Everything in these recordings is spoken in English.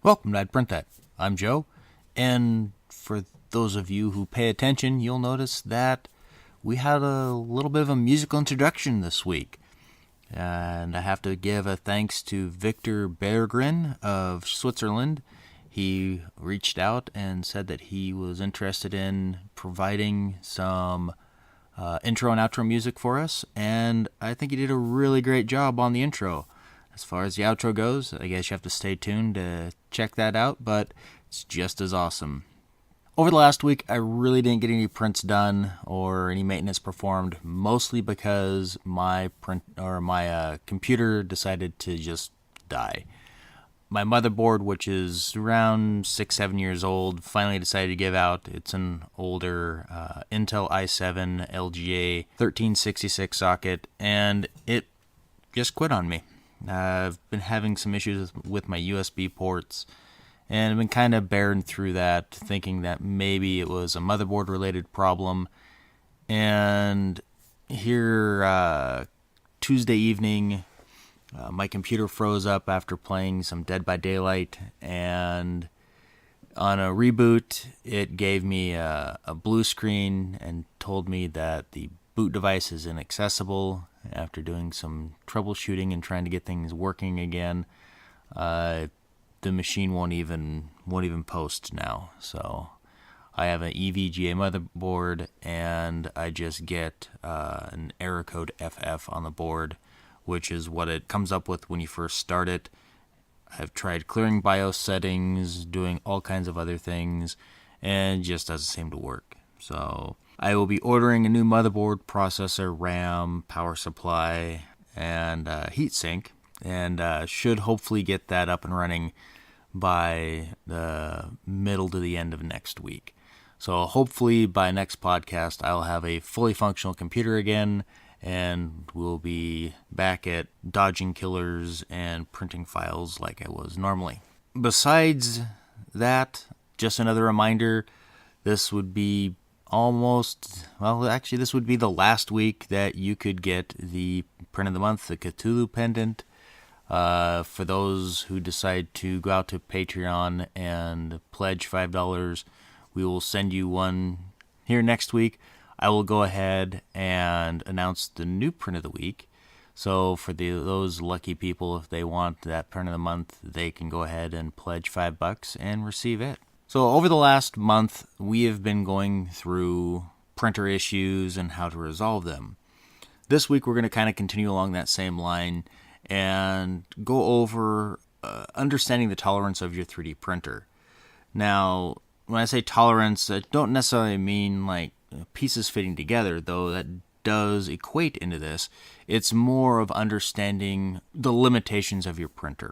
Welcome to I'd Print That. I'm Joe, and for those of you who pay attention, you'll notice that we had a little bit of a musical introduction this week. And I have to give a thanks to Victor Berggren of Switzerland. He reached out and said that he was interested in providing some intro and outro music for us, and I think he did a really great job on the intro. As far as the outro goes, I guess you have to stay tuned to check that out, but it's just as awesome. Over the last week, I really didn't get any prints done or any maintenance performed, mostly because my computer decided to just die. My motherboard, which is around 6-7 years old, finally decided to give out. It's an older Intel i7 LGA 1366 socket, and it just quit on me. I've been having some issues with my USB ports, and I've been kind of bearing through that, thinking that maybe it was a motherboard-related problem. And here, Tuesday evening, my computer froze up after playing some Dead by Daylight, and on a reboot, it gave me a blue screen and told me that the boot device is inaccessible. After doing some troubleshooting and trying to get things working again, the machine won't even post now. So I have an EVGA motherboard, and I just get an error code FF on the board, which is what it comes up with when you first start it. I've tried clearing BIOS settings, doing all kinds of other things, and it just doesn't seem to work. So I will be ordering a new motherboard, processor, RAM, power supply, and heatsink, and should hopefully get that up and running by the middle to the end of next week. So hopefully by next podcast, I'll have a fully functional computer again, and we'll be back at dodging killers and printing files like I was normally. Besides that, just another reminder, this would be this would be the last week that you could get the print of the month, the Cthulhu pendant. For those who decide to go out to Patreon and pledge $5, we will send you one here next week. I will go ahead and announce the new print of the week. So for those lucky people, if they want that print of the month, they can go ahead and pledge $5 and receive it. So over the last month, we have been going through printer issues and how to resolve them. This week, we're going to kind of continue along that same line and go over understanding the tolerance of your 3D printer. Now, when I say tolerance, I don't necessarily mean like pieces fitting together, though that does equate into this. It's more of understanding the limitations of your printer.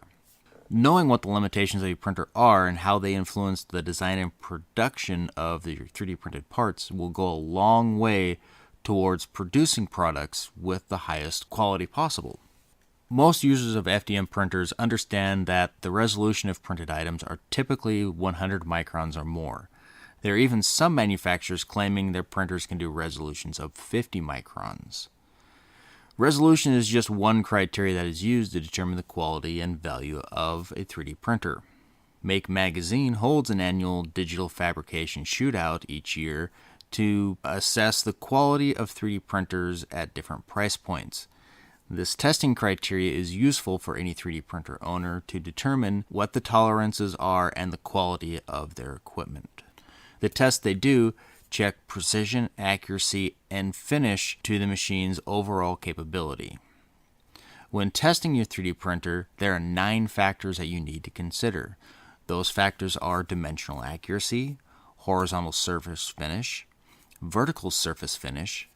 Knowing what the limitations of your printer are and how they influence the design and production of your 3D printed parts will go a long way towards producing products with the highest quality possible. Most users of FDM printers understand that the resolution of printed items are typically 100 microns or more. There are even some manufacturers claiming their printers can do resolutions of 50 microns. Resolution is just one criteria that is used to determine the quality and value of a 3D printer. Make Magazine holds an annual digital fabrication shootout each year to assess the quality of 3D printers at different price points. This testing criteria is useful for any 3D printer owner to determine what the tolerances are and the quality of their equipment. The tests they do check precision, accuracy, and finish to the machine's overall capability. When testing your 3D printer, there are 9 factors that you need to consider. Those factors are dimensional accuracy, horizontal surface finish, vertical surface finish,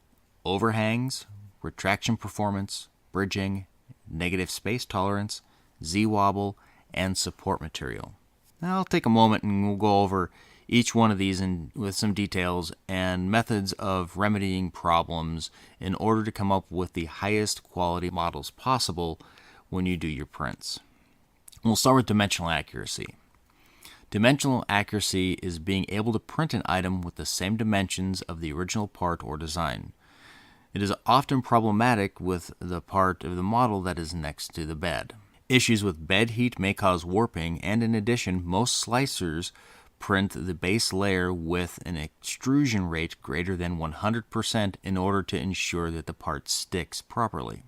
overhangs, retraction performance, bridging, negative space tolerance, Z-wobble, and support material. Now I'll take a moment and we'll go over each one of these with some details and methods of remedying problems in order to come up with the highest quality models possible when you do your prints. We'll start with dimensional accuracy. Dimensional accuracy is being able to print an item with the same dimensions of the original part or design. It is often problematic with the part of the model that is next to the bed. Issues with bed heat may cause warping, and in addition, most slicers print the base layer with an extrusion rate greater than 100% in order to ensure that the part sticks properly.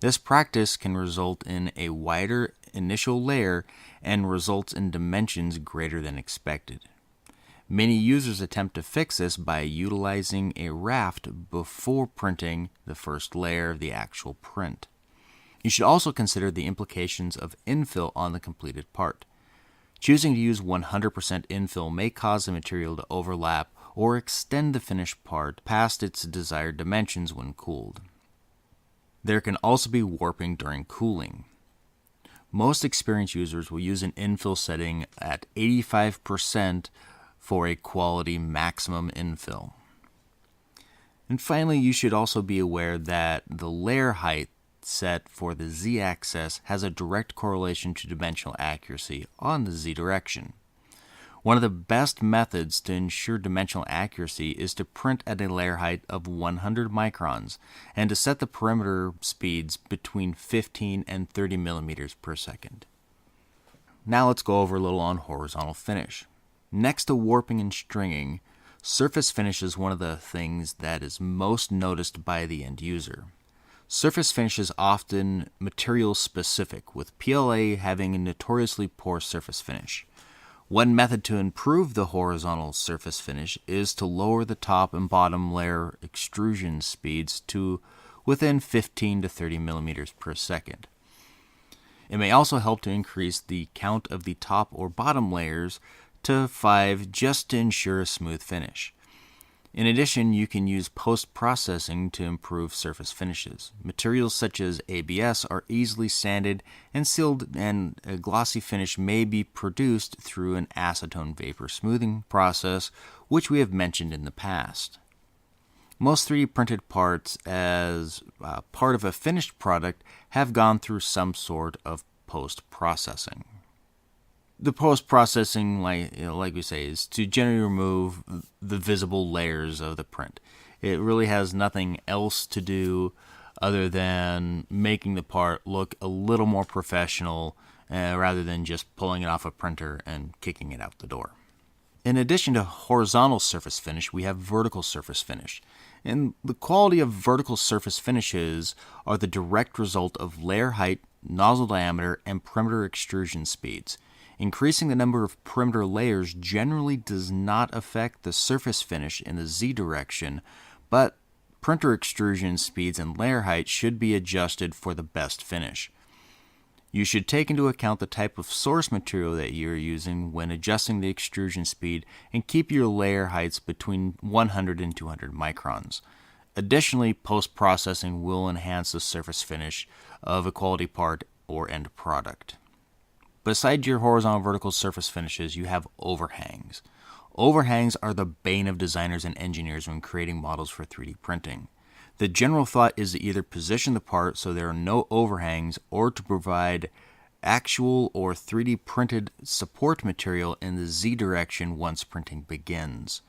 This practice can result in a wider initial layer and results in dimensions greater than expected. Many users attempt to fix this by utilizing a raft before printing the first layer of the actual print. You should also consider the implications of infill on the completed part. Choosing to use 100% infill may cause the material to overlap or extend the finished part past its desired dimensions when cooled. There can also be warping during cooling. Most experienced users will use an infill setting at 85% for a quality maximum infill. And finally, you should also be aware that the layer height set for the z-axis has a direct correlation to dimensional accuracy on the z-direction. One of the best methods to ensure dimensional accuracy is to print at a layer height of 100 microns and to set the perimeter speeds between 15 and 30 millimeters per second. Now let's go over a little on horizontal finish. Next to warping and stringing, surface finish is one of the things that is most noticed by the end user. Surface finish is often material specific, with PLA having a notoriously poor surface finish. One method to improve the horizontal surface finish is to lower the top and bottom layer extrusion speeds to within 15 to 30 millimeters per second. It may also help to increase the count of the top or bottom layers to 5 just to ensure a smooth finish. In addition, you can use post-processing to improve surface finishes. Materials such as ABS are easily sanded and sealed, and a glossy finish may be produced through an acetone vapor smoothing process, which we have mentioned in the past. Most 3D printed parts as part of a finished product have gone through some sort of post-processing. The post-processing, like we say, is to generally remove the visible layers of the print. It really has nothing else to do other than making the part look a little more professional rather than just pulling it off a printer and kicking it out the door. In addition to horizontal surface finish, we have vertical surface finish. And the quality of vertical surface finishes are the direct result of layer height, nozzle diameter, and perimeter extrusion speeds. Increasing the number of perimeter layers generally does not affect the surface finish in the Z direction, but printer extrusion speeds and layer height should be adjusted for the best finish. You should take into account the type of source material that you're using when adjusting the extrusion speed and keep your layer heights between 100 and 200 microns. Additionally, post-processing will enhance the surface finish of a quality part or end product. Besides your horizontal vertical surface finishes, you have overhangs. Overhangs are the bane of designers and engineers when creating models for 3D printing. The general thought is to either position the part so there are no overhangs or to provide actual or 3D printed support material in the Z direction once printing begins.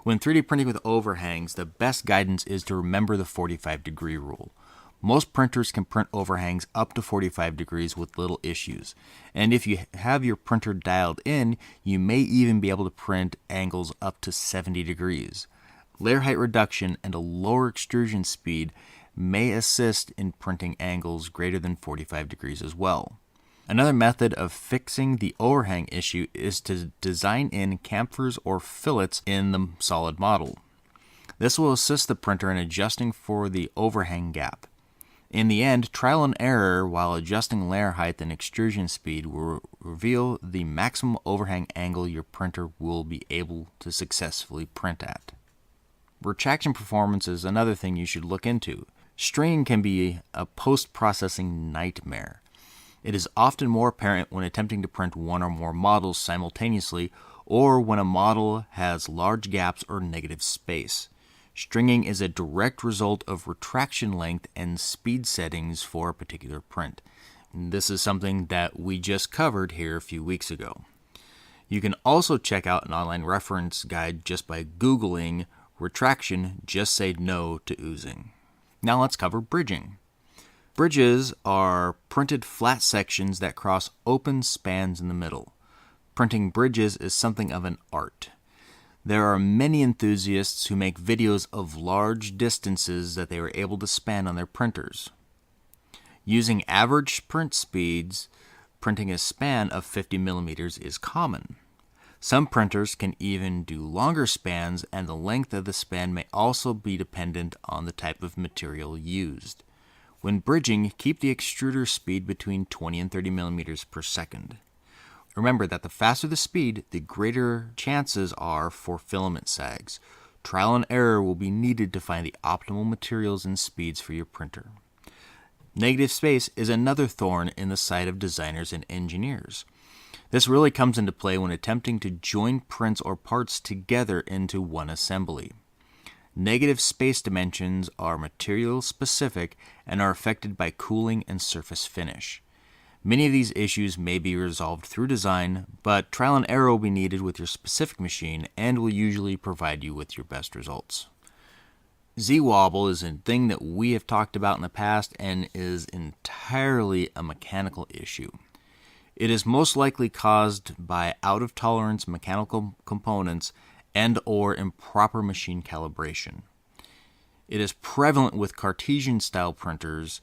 When 3D printing with overhangs, the best guidance is to remember the 45-degree rule. Most printers can print overhangs up to 45 degrees with little issues. And if you have your printer dialed in, you may even be able to print angles up to 70 degrees. Layer height reduction and a lower extrusion speed may assist in printing angles greater than 45 degrees as well. Another method of fixing the overhang issue is to design in chamfers or fillets in the solid model. This will assist the printer in adjusting for the overhang gap. In the end, trial and error while adjusting layer height and extrusion speed will reveal the maximum overhang angle your printer will be able to successfully print at. Retraction performance is another thing you should look into. Stringing can be a post-processing nightmare. It is often more apparent when attempting to print one or more models simultaneously, or when a model has large gaps or negative space. Stringing is a direct result of retraction length and speed settings for a particular print. This is something that we just covered here a few weeks ago. You can also check out an online reference guide just by Googling retraction, just say no to oozing. Now let's cover bridging. Bridges are printed flat sections that cross open spans in the middle. Printing bridges is something of an art. There are many enthusiasts who make videos of large distances that they were able to span on their printers. Using average print speeds, printing a span of 50 millimeters is common. Some printers can even do longer spans, and the length of the span may also be dependent on the type of material used. When bridging, keep the extruder speed between 20 and 30 millimeters per second. Remember that the faster the speed, the greater chances are for filament sags. Trial and error will be needed to find the optimal materials and speeds for your printer. Negative space is another thorn in the side of designers and engineers. This really comes into play when attempting to join prints or parts together into one assembly. Negative space dimensions are material specific and are affected by cooling and surface finish. Many of these issues may be resolved through design, but trial and error will be needed with your specific machine and will usually provide you with your best results. Z-wobble is a thing that we have talked about in the past and is entirely a mechanical issue. It is most likely caused by out-of-tolerance mechanical components and or improper machine calibration. It is prevalent with Cartesian-style printers,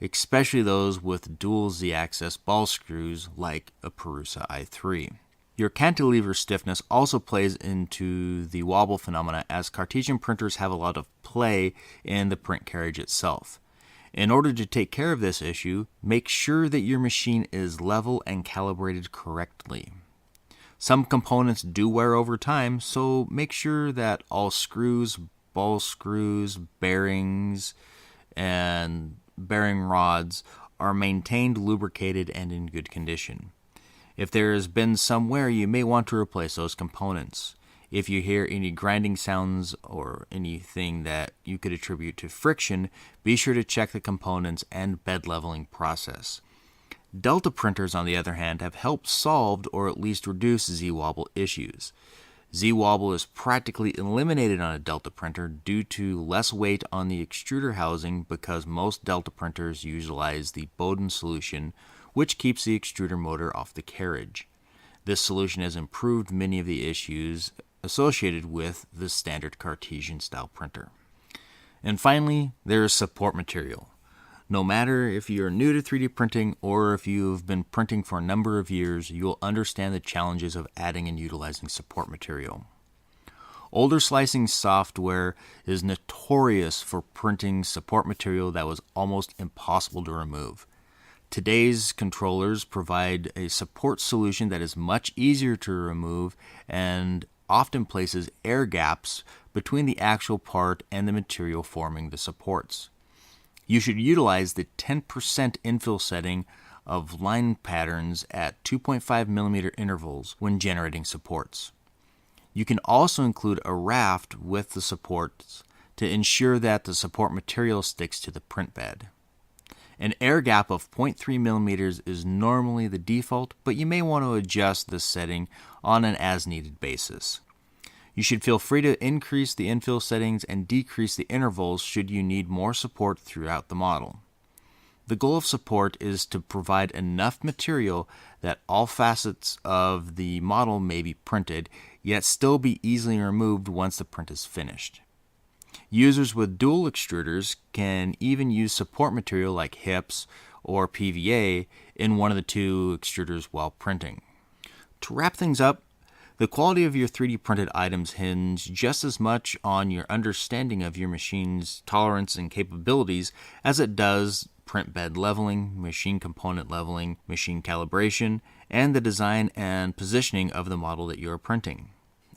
especially those with dual Z-axis ball screws like a Prusa i3. Your cantilever stiffness also plays into the wobble phenomena, as Cartesian printers have a lot of play in the print carriage itself. In order to take care of this issue, make sure that your machine is level and calibrated correctly. Some components do wear over time, so make sure that all screws, ball screws, bearings, and bearing rods are maintained, lubricated, and in good condition. If there has been some wear, you may want to replace those components. If you hear any grinding sounds or anything that you could attribute to friction, be sure to check the components and bed leveling process. Delta printers, on the other hand, have helped solve or at least reduce Z-wobble issues. Z-wobble is practically eliminated on a Delta printer due to less weight on the extruder housing, because most Delta printers utilize the Bowden solution, which keeps the extruder motor off the carriage. This solution has improved many of the issues associated with the standard Cartesian style printer. And finally, there is support material. No matter if you are new to 3D printing or if you have been printing for a number of years, you will understand the challenges of adding and utilizing support material. Older slicing software is notorious for printing support material that was almost impossible to remove. Today's controllers provide a support solution that is much easier to remove and often places air gaps between the actual part and the material forming the supports. You should utilize the 10% infill setting of line patterns at 2.5 millimeter intervals when generating supports. You can also include a raft with the supports to ensure that the support material sticks to the print bed. An air gap of 0.3 millimeters is normally the default, but you may want to adjust this setting on an as-needed basis. You should feel free to increase the infill settings and decrease the intervals should you need more support throughout the model. The goal of support is to provide enough material that all facets of the model may be printed, yet still be easily removed once the print is finished. Users with dual extruders can even use support material like HIPS or PVA in one of the two extruders while printing. To wrap things up, the quality of your 3D printed items hinge just as much on your understanding of your machine's tolerance and capabilities as it does print bed leveling, machine component leveling, machine calibration, and the design and positioning of the model that you are printing.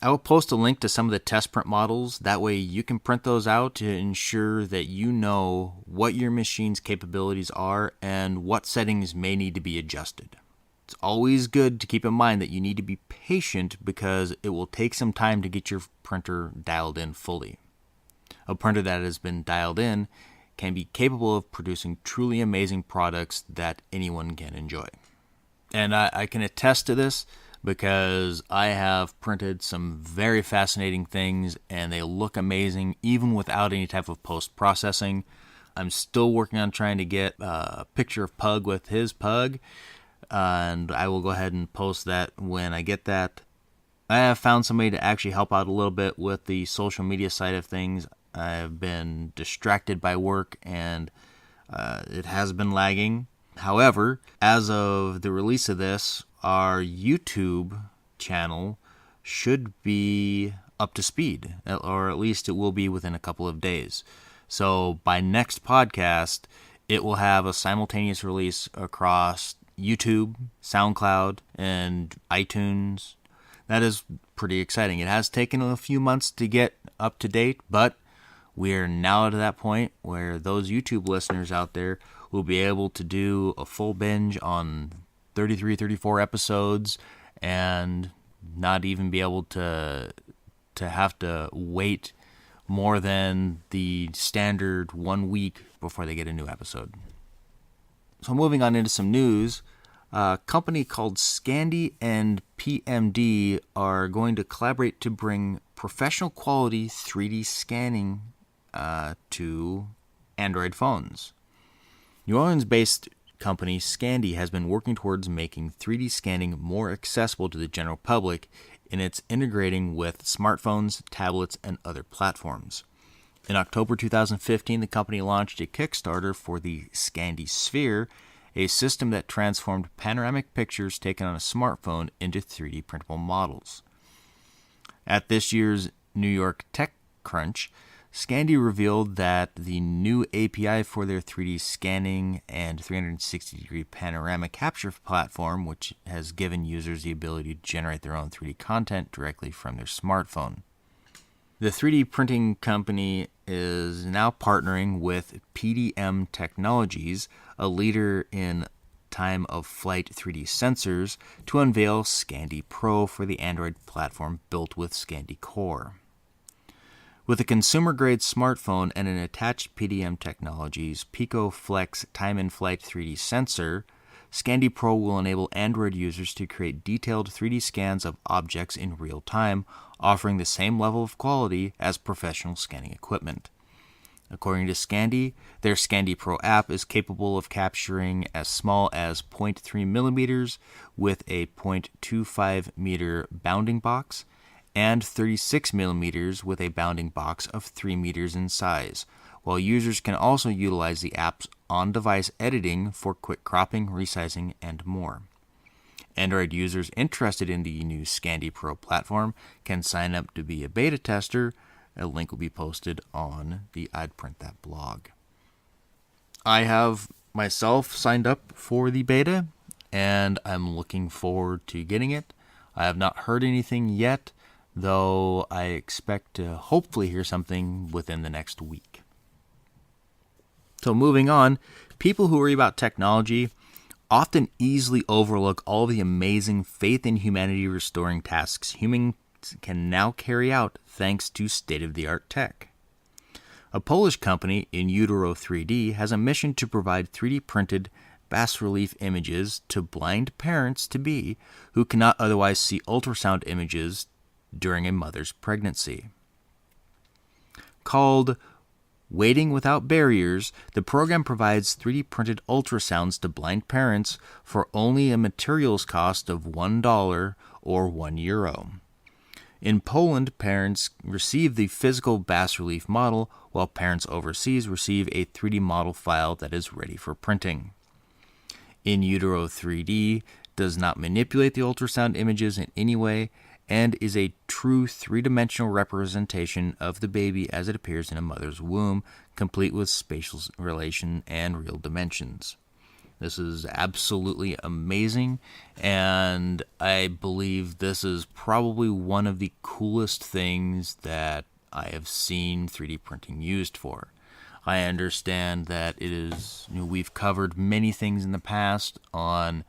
I will post a link to some of the test print models. That way you can print those out to ensure that you know what your machine's capabilities are and what settings may need to be adjusted. It's always good to keep in mind that you need to be patient because it will take some time to get your printer dialed in fully. A printer that has been dialed in can be capable of producing truly amazing products that anyone can enjoy. And I can attest to this because I have printed some very fascinating things and they look amazing even without any type of post-processing. I'm still working on trying to get a picture of Pug with his pug, and I will go ahead and post that when I get that. I have found somebody to actually help out a little bit with the social media side of things. I've been distracted by work, and it has been lagging. However, as of the release of this, our YouTube channel should be up to speed, or at least it will be within a couple of days. So by next podcast, it will have a simultaneous release across YouTube, SoundCloud, and iTunes. That is pretty exciting. It has taken a few months to get up to date, but we're now to that point where those YouTube listeners out there will be able to do a full binge on 33, 34 episodes and not even be able to have to wait more than the standard 1 week before they get a new episode. So moving on into some news, a company called Scandy and PMD are going to collaborate to bring professional quality 3D scanning to Android phones. New Orleans-based company Scandy has been working towards making 3D scanning more accessible to the general public in its integrating with smartphones, tablets, and other platforms. In October 2015, the company launched a Kickstarter for the Scandy Sphere, a system that transformed panoramic pictures taken on a smartphone into 3D printable models. At this year's New York Tech Crunch, Scandy revealed that the new API for their 3D scanning and 360-degree panorama capture platform, which has given users the ability to generate their own 3D content directly from their smartphone. The 3D printing company is now partnering with PDM Technologies, a leader in time-of-flight 3D sensors, to unveil Scandy Pro for the Android platform built with Scandy Core. With a consumer-grade smartphone and an attached PDM Technologies Pico Flex time-in-flight 3D sensor, Scandy Pro will enable Android users to create detailed 3D scans of objects in real time, offering the same level of quality as professional scanning equipment. According to Scandy, their Scandy Pro app is capable of capturing as small as 0.3 millimeters with a 0.25 meter bounding box, and 36 millimeters with a bounding box of 3 meters in size, while users can also utilize the app's on-device editing for quick cropping, resizing, and more. Android users interested in the new Scandy Pro platform can sign up to be a beta tester. A link will be posted on the I'd Print That blog. I have myself signed up for the beta, and I'm looking forward to getting it. I have not heard anything yet, though I expect to hopefully hear something within the next week. So moving on, people who worry about technology often easily overlook all the amazing faith in humanity restoring tasks humans can now carry out thanks to state-of-the-art tech. A Polish company, In Utero 3D, has a mission to provide 3D printed bas-relief images to blind parents-to-be who cannot otherwise see ultrasound images during a mother's pregnancy. Called Waiting Without Barriers, the program provides 3D printed ultrasounds to blind parents for only a materials cost of $1 or €1. In Poland, parents receive the physical bas-relief model, while parents overseas receive a 3D model file that is ready for printing. In Utero 3D does not manipulate the ultrasound images in any way and is a true three-dimensional representation of the baby as it appears in a mother's womb, complete with spatial relation and real dimensions. This is absolutely amazing, and I believe this is probably one of the coolest things that I have seen 3D printing used for. I understand that it is, we've covered many things in the past on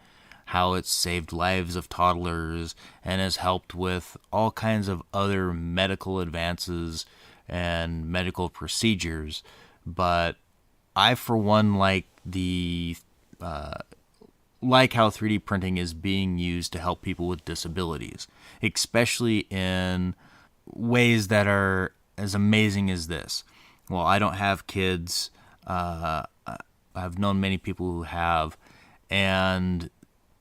how it's saved lives of toddlers and has helped with all kinds of other medical advances and medical procedures, but I, for one, like how 3D printing is being used to help people with disabilities, especially in ways that are as amazing as this. Well, I don't have kids, I've known many people who have, and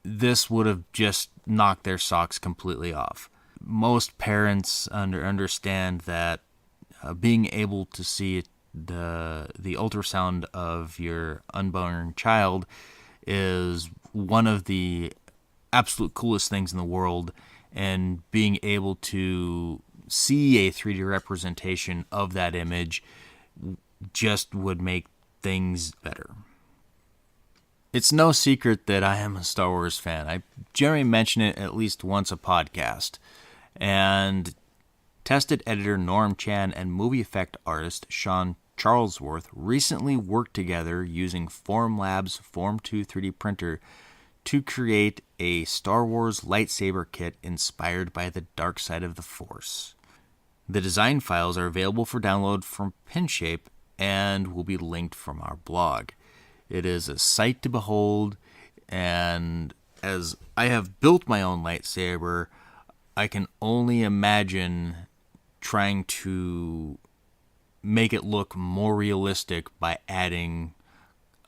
this would have just knocked their socks completely off. Most parents understand that being able to see the ultrasound of your unborn child is one of the absolute coolest things in the world, and being able to see a 3D representation of that image just would make things better. It's no secret that I am a Star Wars fan. I generally mention it at least once a podcast. And Tested editor Norm Chan and movie effect artist Sean Charlesworth recently worked together using Formlabs Form 2 3D printer to create a Star Wars lightsaber kit inspired by the dark side of the Force. The design files are available for download from Pinshape and will be linked from our blog. It is a sight to behold, and as I have built my own lightsaber, I can only imagine trying to make it look more realistic by adding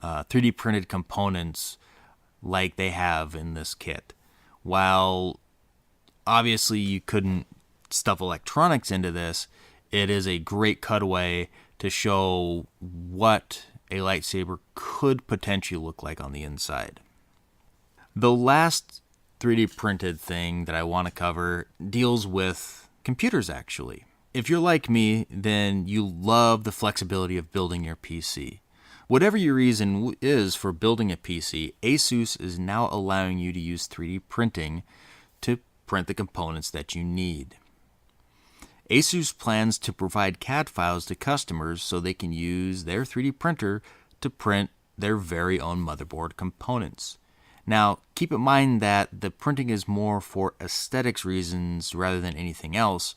3D printed components like they have in this kit. While obviously you couldn't stuff electronics into this, it is a great cutaway to show what a lightsaber could potentially look like on the inside. The last 3D printed thing that I want to cover deals with computers, actually. If you're like me, then you love the flexibility of building your PC. Whatever your reason is for building a PC, ASUS is now allowing you to use 3D printing to print the components that you need. ASUS plans to provide CAD files to customers so they can use their 3D printer to print their very own motherboard components. Now, keep in mind that the printing is more for aesthetics reasons rather than anything else.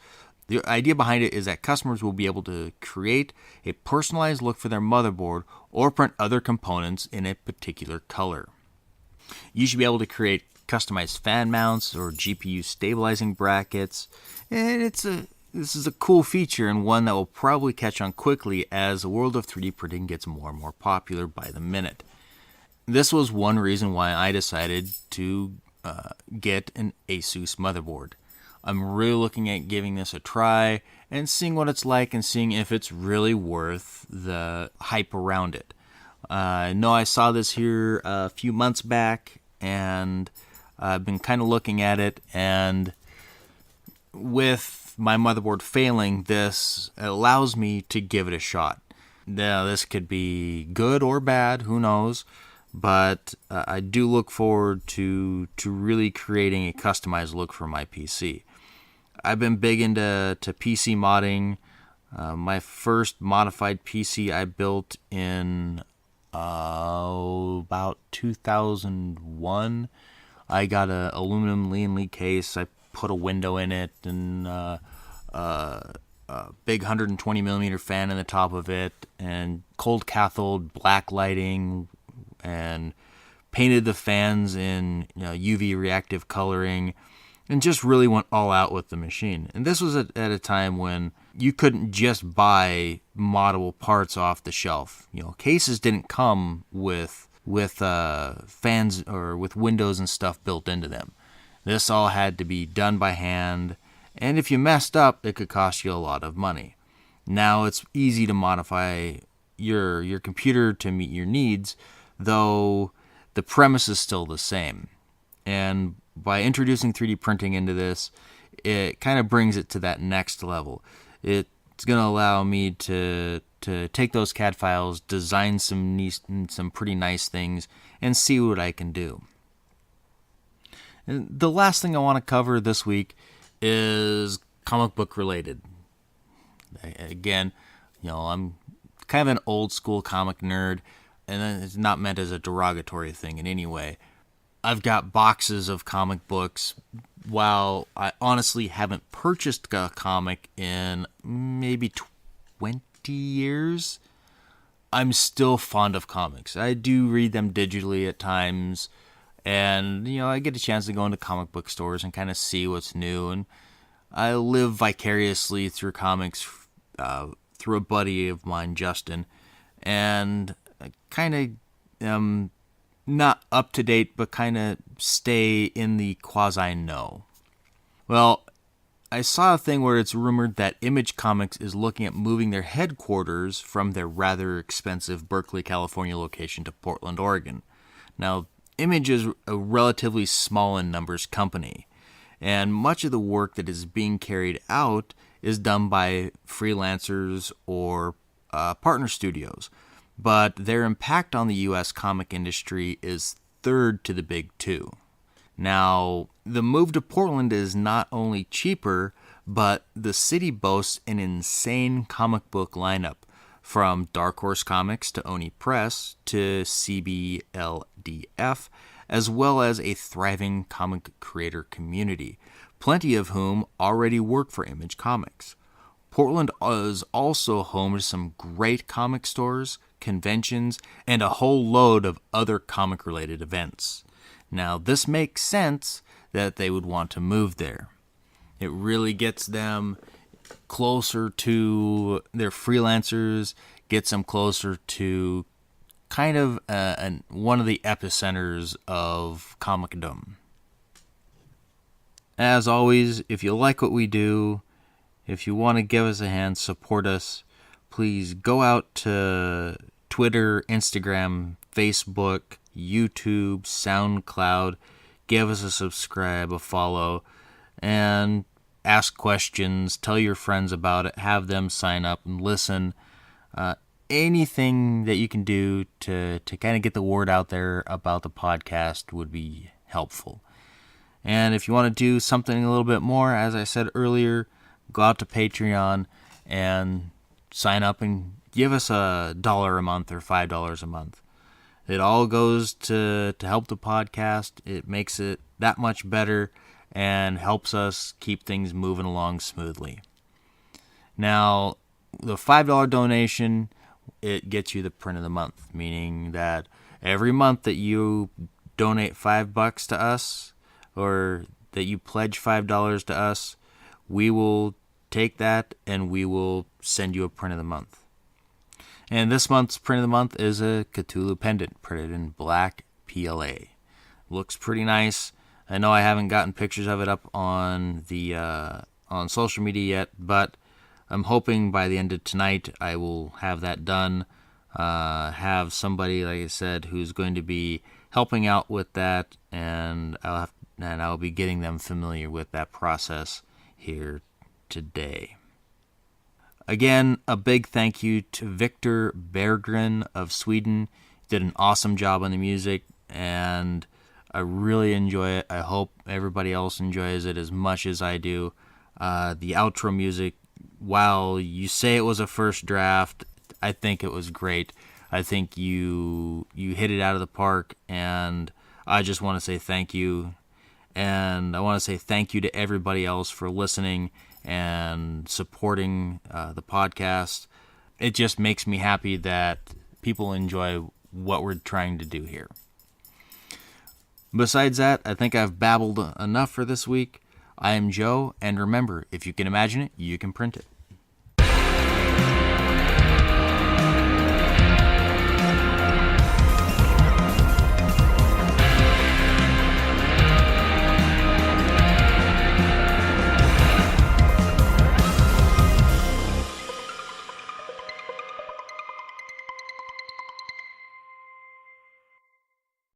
The idea behind it is that customers will be able to create a personalized look for their motherboard or print other components in a particular color. You should be able to create customized fan mounts or GPU stabilizing brackets, and this is a cool feature and one that will probably catch on quickly as the world of 3D printing gets more and more popular by the minute. This was one reason why I decided to get an ASUS motherboard. I'm really looking at giving this a try and seeing what it's like and seeing if it's really worth the hype around it. I know I saw this here a few months back, and I've been kind of looking at it, and with my motherboard failing, this allows me to give it a shot. Now, this could be good or bad, who knows, but I do look forward to really creating a customized look for my PC. I've been big into PC modding. My first modified PC I built in about 2001. I got an aluminum Lian Li case. I put a window in it and a big 120 millimeter fan in the top of it, and cold cathode black lighting, and painted the fans in UV reactive coloring, and just really went all out with the machine. And this was at a time when you couldn't just buy moddable parts off the shelf. Cases didn't come with fans or with windows and stuff built into them. This all had to be done by hand, and if you messed up, it could cost you a lot of money. Now it's easy to modify your computer to meet your needs, though the premise is still the same. And by introducing 3D printing into this, it kind of brings it to that next level. It's going to allow me to take those CAD files, design some pretty nice things, and see what I can do. And the last thing I want to cover this week is comic book related. Again, I'm kind of an old school comic nerd, and it's not meant as a derogatory thing in any way. I've got boxes of comic books. While I honestly haven't purchased a comic in maybe 20 years, I'm still fond of comics. I do read them digitally at times, and I get a chance to go into comic book stores and kind of see what's new, and I live vicariously through comics through a buddy of mine, Justin. and kind of not up to date, but kind of stay in the quasi-know. Well, I saw a thing where it's rumored that Image Comics is looking at moving their headquarters from their rather expensive Berkeley, California location to Portland, Oregon. Now, Image is a relatively small in numbers company, and much of the work that is being carried out is done by freelancers or partner studios, but their impact on the U.S. comic industry is third to the big two. Now, the move to Portland is not only cheaper, but the city boasts an insane comic book lineup, from Dark Horse Comics to Oni Press to CBLDF, as well as a thriving comic creator community, plenty of whom already work for Image Comics. Portland is also home to some great comic stores, conventions, and a whole load of other comic-related events. Now, this makes sense that they would want to move there. It really gets them closer to their freelancers, gets them closer to kind of one of the epicenters of comicdom. As always, if you like what we do, if you want to give us a hand, support us, please go out to Twitter, Instagram, Facebook, YouTube, SoundCloud, give us a subscribe, a follow, and ask questions, tell your friends about it, have them sign up and listen. Anything that you can do to kind of get the word out there about the podcast would be helpful. And if you want to do something a little bit more, as I said earlier, go out to Patreon and sign up and give us $1 a month or $5 a month. It all goes to help the podcast. It makes it that much better and helps us keep things moving along smoothly. Now, the $5 donation, it gets you the print of the month, meaning that every month that you donate $5 to us, or that you pledge $5 to us, we will take that and we will send you a print of the month. And this month's print of the month is a Cthulhu pendant printed in black PLA. Looks pretty nice. I know I haven't gotten pictures of it up on the on social media yet, but I'm hoping by the end of tonight I will have that done. Have somebody, like I said, who's going to be helping out with that, and I'll be getting them familiar with that process here today. Again, a big thank you to Victor Berggren of Sweden. He did an awesome job on the music, and I really enjoy it. I hope everybody else enjoys it as much as I do. The outro music, while you say it was a first draft, I think it was great. I think you hit it out of the park, and I just want to say thank you. And I want to say thank you to everybody else for listening and supporting the podcast. It just makes me happy that people enjoy what we're trying to do here. Besides that, I think I've babbled enough for this week. I am Joe, and remember, if you can imagine it, you can print it.